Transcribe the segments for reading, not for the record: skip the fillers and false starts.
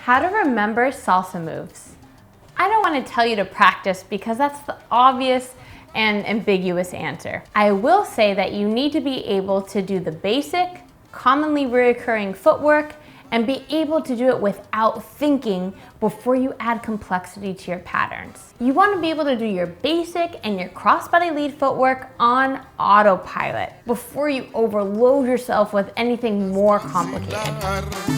How to remember salsa moves. I don't want to tell you to practice because that's the obvious and ambiguous answer. I will say that you need to be able to do the basic, commonly recurring footwork and be able to do it without thinking before you add complexity to your patterns. You want to be able to do your basic and your crossbody lead footwork on autopilot before you overload yourself with anything more complicated.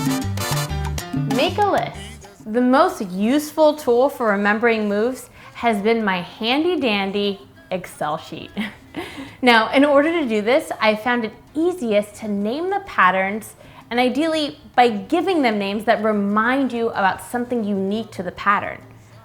Make a list. The most useful tool for remembering moves has been my handy dandy Excel sheet. Now, in order to do this, I found it easiest to name the patterns, and ideally by giving them names that remind you about something unique to the pattern.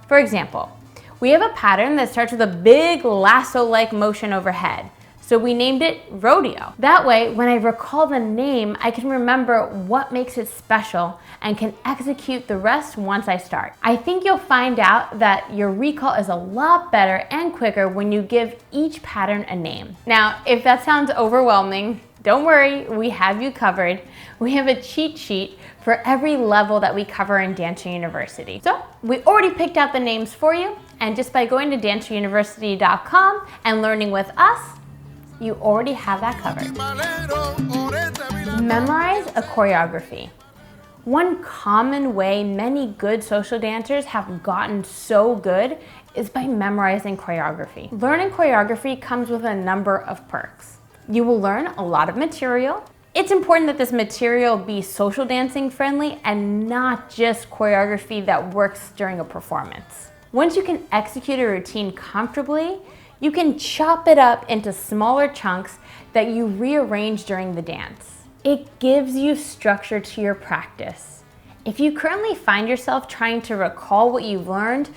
For example, we have a pattern that starts with a big lasso-like motion overhead. So we named it rodeo. That way, when I recall the name, I can remember what makes it special and can execute the rest once I start. I think you'll find out that your recall is a lot better and quicker when you give each pattern a name. Now, if that sounds overwhelming, don't worry, we have you covered. We have a cheat sheet for every level that we cover in Dancer University. So we already picked out the names for you, and just by going to danceruniversity.com and learning with us, you already have that covered. Memorize a choreography. One common way many good social dancers have gotten so good is by memorizing choreography. Learning choreography comes with a number of perks. You will learn a lot of material. It's important that this material be social dancing friendly and not just choreography that works during a performance. Once you can execute a routine comfortably, you can chop it up into smaller chunks that you rearrange during the dance. It gives you structure to your practice. If you currently find yourself trying to recall what you've learned,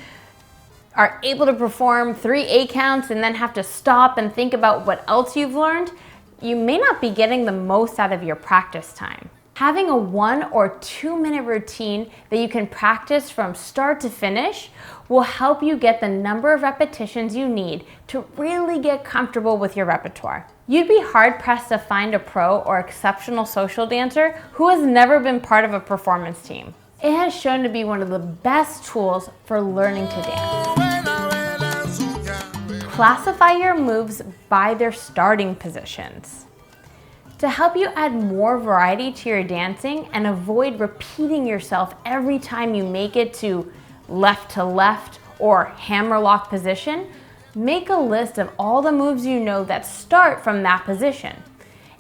are able to perform 3 8 counts and then have to stop and think about what else you've learned, you may not be getting the most out of your practice time. Having a 1 or 2 minute routine that you can practice from start to finish will help you get the number of repetitions you need to really get comfortable with your repertoire. You'd be hard pressed to find a pro or exceptional social dancer who has never been part of a performance team. It has shown to be one of the best tools for learning to dance. Classify your moves by their starting positions. To help you add more variety to your dancing and avoid repeating yourself every time you make it to left or hammerlock position, make a list of all the moves you know that start from that position.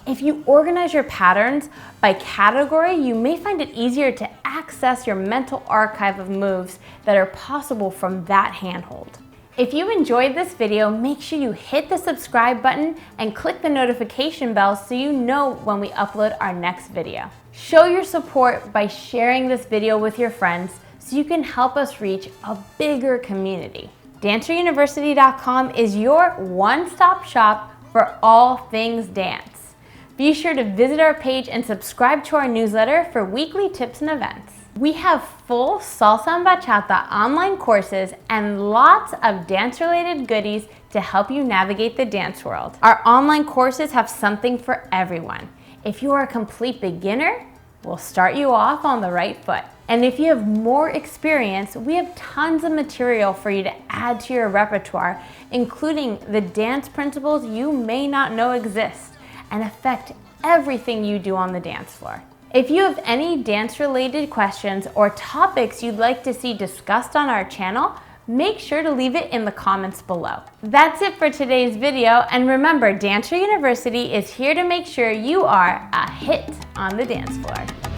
If you organize your patterns by category, you may find it easier to access your mental archive of moves that are possible from that handhold. If you enjoyed this video, make sure you hit the subscribe button and click the notification bell so you know when we upload our next video. Show your support by sharing this video with your friends so you can help us reach a bigger community. DancerUniversity.com is your one-stop shop for all things dance. Be sure to visit our page and subscribe to our newsletter for weekly tips and events. We have full salsa and bachata online courses and lots of dance-related goodies to help you navigate the dance world. Our online courses have something for everyone. If you are a complete beginner, we'll start you off on the right foot. And if you have more experience, we have tons of material for you to add to your repertoire, including the dance principles you may not know exist and affect everything you do on the dance floor. If you have any dance-related questions or topics you'd like to see discussed on our channel, make sure to leave it in the comments below. That's it for today's video, and remember, Dancer University is here to make sure you are a hit on the dance floor.